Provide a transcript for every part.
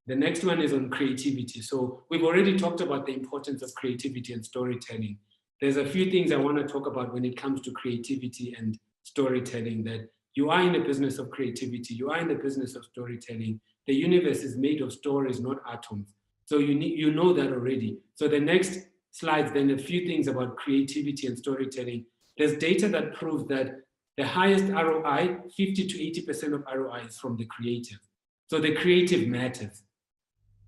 The next one is on creativity. So we've already talked about the importance of creativity and storytelling. There's a few things I want to talk about when it comes to creativity and storytelling, that you are in the business of creativity, you are in the business of storytelling. The universe is made of stories, not atoms. So you know that already. So the next slides, then a few things about creativity and storytelling. There's data that proves that the highest ROI, 50 to 80% of ROI is from the creative. So the creative matters.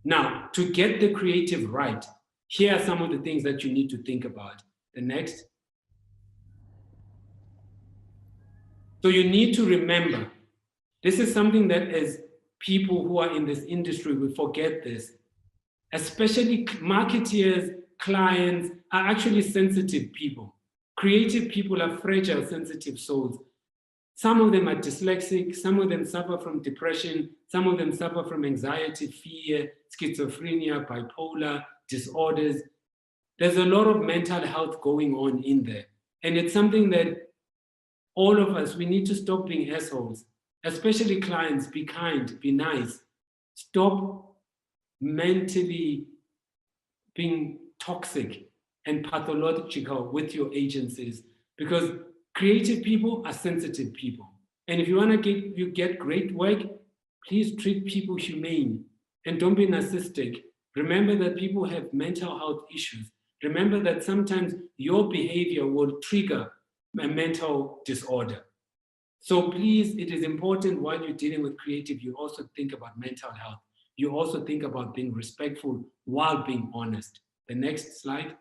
Now, to get the creative right, here are some of the things that you need to think about. The next. So you need to remember, this is something that as people who are in this industry, we forget this. Especially marketeers, clients are actually sensitive people. Creative people are fragile, sensitive souls. Some of them are dyslexic, some of them suffer from depression, some of them suffer from anxiety, fear, schizophrenia, bipolar, disorders. There's a lot of mental health going on in there. And it's something that all of us, we need to stop being assholes, especially clients. Be kind, be nice. Stop mentally being toxic and pathological with your agencies, because creative people are sensitive people. And if you want to get great work, please treat people humane and don't be narcissistic. Remember that people have mental health issues. Remember that sometimes your behavior will trigger a mental disorder. So please, it is important while you're dealing with creative, you also think about mental health. You also think about being respectful while being honest. The next slide.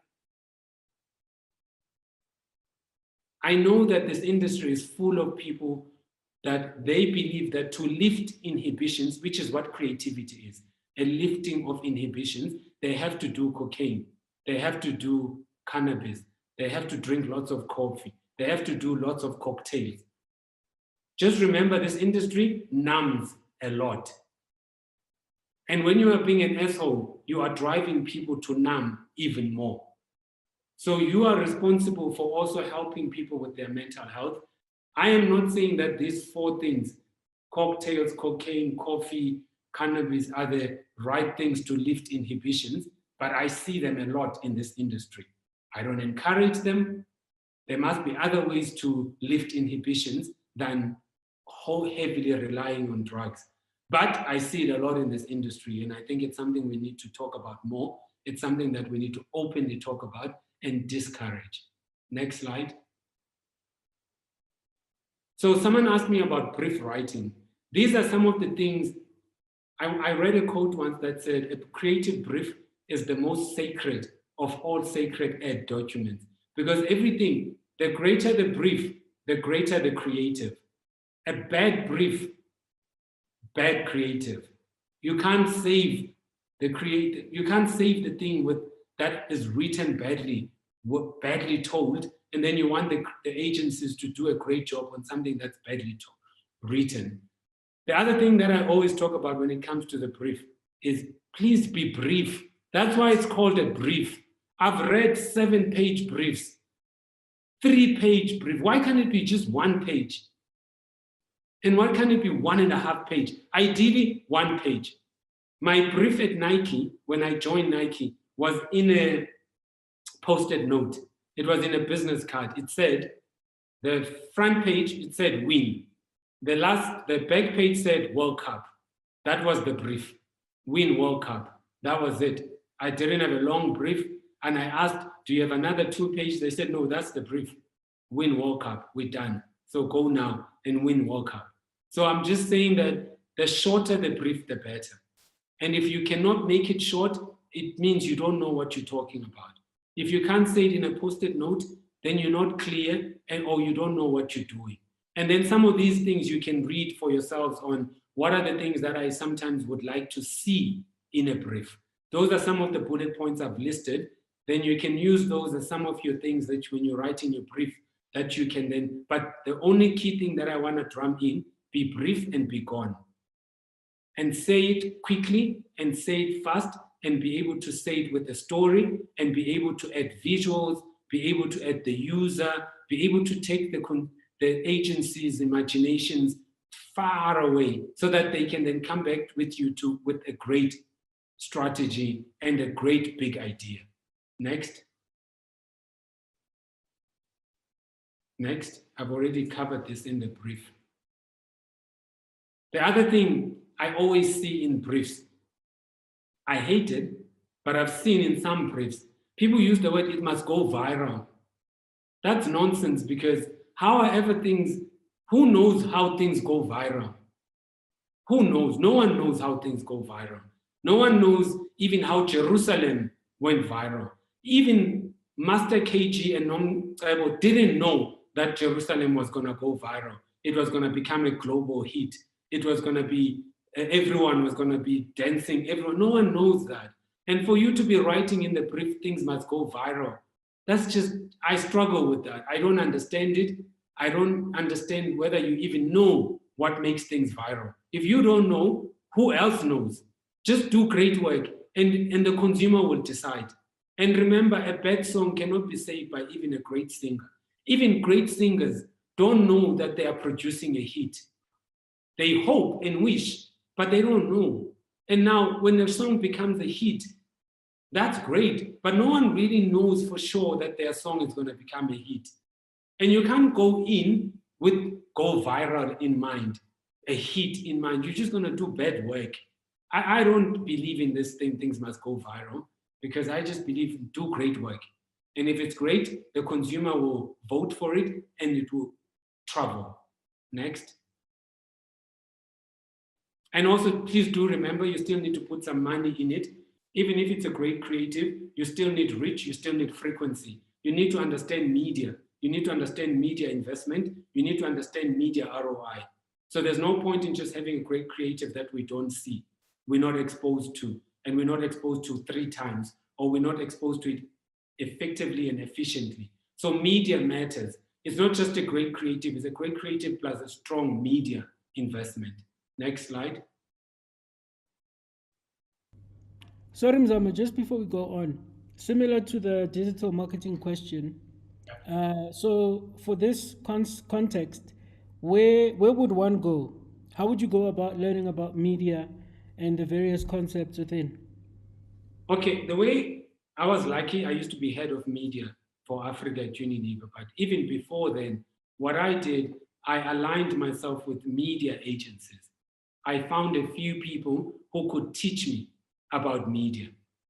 I know that this industry is full of people that they believe that to lift inhibitions, which is what creativity is, a lifting of inhibitions, they have to do cocaine, they have to do cannabis, they have to drink lots of coffee, they have to do lots of cocktails. Just remember, this industry numbs a lot. And when you are being an asshole, you are driving people to numb even more. So you are responsible for also helping people with their mental health. I am not saying that these four things, cocktails, cocaine, coffee, cannabis, are the right things to lift inhibitions, but I see them a lot in this industry. I don't encourage them. There must be other ways to lift inhibitions than heavily relying on drugs. But I see it a lot in this industry, and I think it's something we need to talk about more. It's something that we need to openly talk about and discourage. Next slide. So someone asked me about brief writing. These are some of the things. I read a quote once that said, a creative brief is the most sacred of all sacred ed documents, because everything, the greater the brief, the greater the creative. A bad brief, bad creative. You can't save the creative. You can't save the thing with that is written badly, badly told, and then you want the agencies to do a great job on something that's badly written. The other thing that I always talk about when it comes to the brief is please be brief. That's why it's called a brief. I've read 7-page briefs, 3-page brief. Why can't it be just 1 page? And why can't it be 1.5 page? Ideally, 1 page. My brief at Nike, when I joined Nike, was in a post-it note. It was in a business card. It said, the front page, it said win. The back page said World Cup. That was the brief. Win World Cup. That was it. I didn't have a long brief. And I asked, do you have another 2 pages? They said, no, that's the brief. Win World Cup. We're done. So go now and win World Cup. So I'm just saying that the shorter the brief, the better. And if you cannot make it short, it means you don't know what you're talking about. If you can't say it in a post-it note, then you're not clear or you don't know what you're doing. And then some of these things you can read for yourselves on what are the things that I sometimes would like to see in a brief. Those are some of the bullet points I've listed. Then you can use those as some of your things that when you're writing your brief, that you can then, but the only key thing that I want to drum in, be brief and be gone. And say it quickly and say it fast and be able to say it with a story and be able to add visuals, be able to add the user, be able to take the agency's imaginations far away so that they can then come back with you with a great strategy and a great big idea. Next. Next, I've already covered this in the brief. The other thing I always see in briefs, I hate it, but I've seen in some briefs, people use the word, it must go viral. That's nonsense, because however things, who knows how things go viral? Who knows? No one knows how things go viral. No one knows even how Jerusalem went viral. Even Master KG and Nom Mzamo didn't know that Jerusalem was going to go viral. It was going to become a global hit. It was going to be, everyone was going to be dancing. Everyone, no one knows that. And for you to be writing in the brief, things must go viral. That's just, I struggle with that. I don't understand it. I don't understand whether you even know what makes things viral. If you don't know, who else knows? Just do great work and the consumer will decide. And remember, a bad song cannot be saved by even a great singer. Even great singers don't know that they are producing a hit. They hope and wish, but they don't know. And now when a song becomes a hit, that's great, but no one really knows for sure that their song is going to become a hit. And you can't go in with go viral in mind, a hit in mind. You're just going to do bad work. I don't believe in this thing, things must go viral, because I just believe do great work. And if it's great, the consumer will vote for it and it will travel. Next. And also, please do remember, you still need to put some money in it. Even if it's a great creative, you still need reach, you still need frequency. You need to understand media. You need to understand media investment. You need to understand media ROI. So there's no point in just having a great creative that we don't see, we're not exposed to, and we're not exposed to 3 times, or we're not exposed to it effectively and efficiently. So media matters. It's not just a great creative, it's a great creative plus a strong media investment. Next slide. Sorry, Mzamo, just before we go on, similar to the digital marketing question, so for this context, where would one go? How would you go about learning about media and the various concepts within? Okay, the way I was lucky, I used to be head of media for Africa at Unilever, but even before then, what I did, I aligned myself with media agencies. I found a few people who could teach me about media.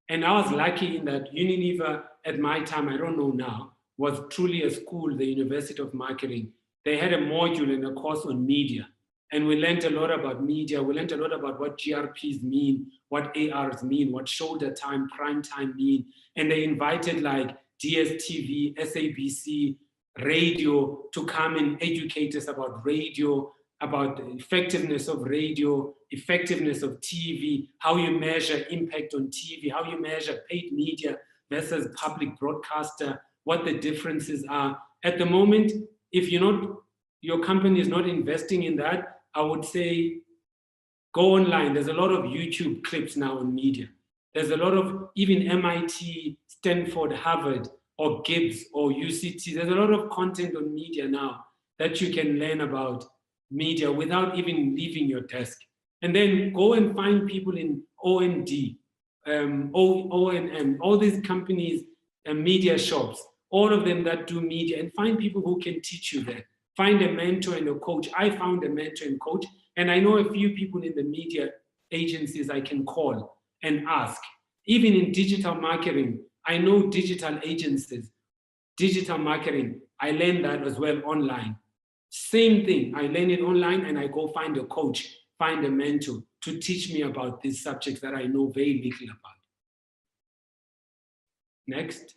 And I was lucky in that Unilever at my time, I don't know now, was truly a school, the University of Marketing. They had a module and a course on media. And we learned a lot about media. We learned a lot about what GRPs mean, what ARs mean, what shoulder time, prime time mean. And they invited like DSTV, SABC, radio to come and educate us about radio, about the effectiveness of radio, effectiveness of TV, how you measure impact on TV, how you measure paid media versus public broadcaster, what the differences are. At the moment, if your company is not investing in that, I would say go online. There's a lot of YouTube clips now on media. There's a lot of even MIT, Stanford, Harvard, or Gibbs, or UCT. There's a lot of content on media now that you can learn about media without even leaving your desk. And then go and find people in OMD, ONM, all these companies and media shops, all of them that do media, and find people who can teach you there. Find a mentor and a coach. I found a mentor and coach, and I know a few people in the media agencies I can call and ask. Even in digital marketing, I know digital agencies, digital marketing, I learned that as well online. Same thing, I learn it online and I go find a coach, find a mentor to teach me about these subjects that I know very little about. Next.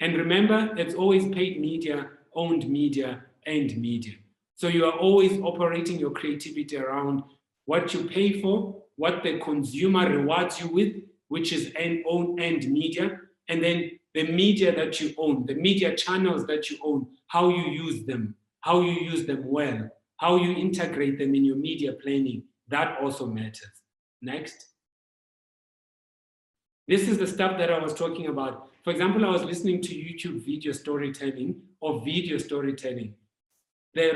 And remember, it's always paid media, owned media, and media. So you are always operating your creativity around what you pay for, what the consumer rewards you with, which is owned media, and then the media that you own, the media channels that you own, how you use them well, how you integrate them in your media planning, that also matters. Next. This is the stuff that I was talking about. For example, I was listening to YouTube video storytelling or video storytelling. the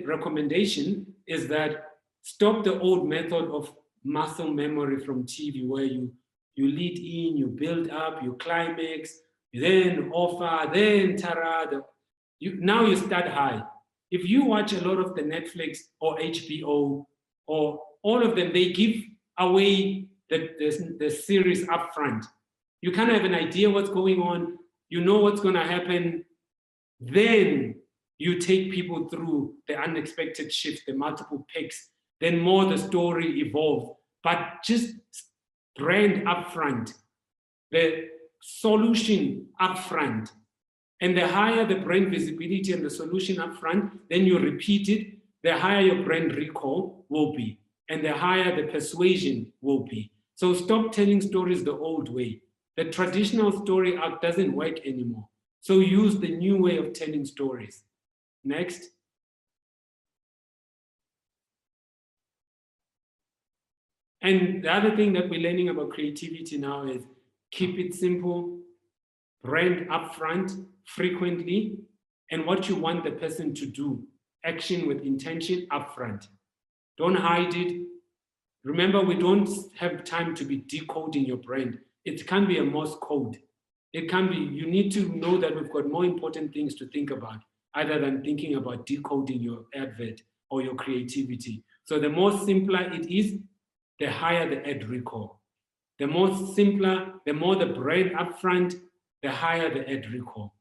recommendation is that stop the old method of muscle memory from TV, where you lead in, you build up, you climax, then offer, then tara. Now you start high. If you watch a lot of the Netflix or HBO or all of them, they give away the series up front. You kind of have an idea what's going on, you know what's going to happen, then you take people through the unexpected shift, the multiple picks, then more the story evolves. But just brand upfront, the solution upfront. And the higher the brand visibility and the solution upfront, then you repeat it, the higher your brand recall will be, and the higher the persuasion will be. So stop telling stories the old way. The traditional story arc doesn't work anymore. So use the new way of telling stories. Next. And the other thing that we're learning about creativity now is keep it simple, brand upfront, frequently, and what you want the person to do. Action with intention upfront. Don't hide it. Remember, we don't have time to be decoding your brand. It can be a Morse code. It can be, you need to know that we've got more important things to think about other than thinking about decoding your advert or your creativity. So the more simpler it is, the higher the ad recall. The more simpler, the more the brand upfront, the higher the ad recall.